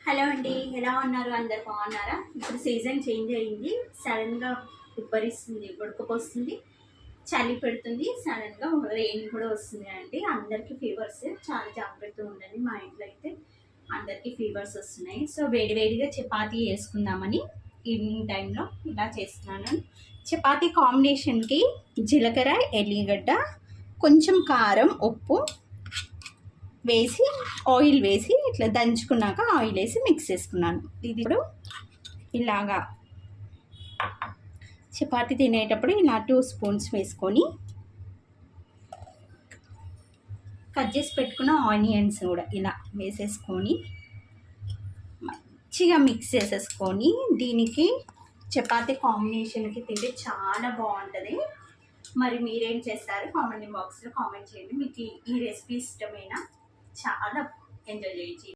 Hello అండి, ఎలా ఉన్నారు? అందరు బాగున్నారా? ఇప్పుడు సీజన్ చేంజ్ అయ్యింది. సడన్గా ఉబ్బరిస్తుంది, ఉడకపోస్తుంది, చలి పెడుతుంది, సడన్గా రెయిన్ కూడా వస్తుంది అండి. అందరికీ ఫీవర్స్, చాలా జాగ్రత్తగా ఉండండి. మా ఇంట్లో అయితే అందరికీ ఫీవర్స్ వస్తున్నాయి. సో వేడివేడిగా చపాతీ వేసుకుందామని ఈవినింగ్ టైంలో ఇలా చేస్తున్నాను. చపాతీ కాంబినేషన్కి జీలకర్ర, ఎల్లిగడ్డ, కొంచెం కారం, ఉప్పు వేసి ఆయిల్ వేసి ఇట్లా దంచుకున్నాక ఆయిల్ వేసి మిక్స్ చేసుకున్నాను. ఇది ఇప్పుడు ఇలాగా చపాతీ తినేటప్పుడు ఇలా 2 స్పూన్స్ వేసుకొని కట్ చేసి పెట్టుకున్న ఆనియన్స్ కూడా ఇలా వేసేసుకొని మంచిగా మిక్స్ చేసేసుకొని దీనికి చపాతీ కాంబినేషన్కి తింటే చాలా బాగుంటుంది. మరి మీరేం చేస్తారు? కామెంట్ బాక్స్లో కామెంట్ చేయండి. మీకు ఈ రెసిపీ ఇష్టమైనా చాలా ఎంజాయ్ చేయొచ్చు.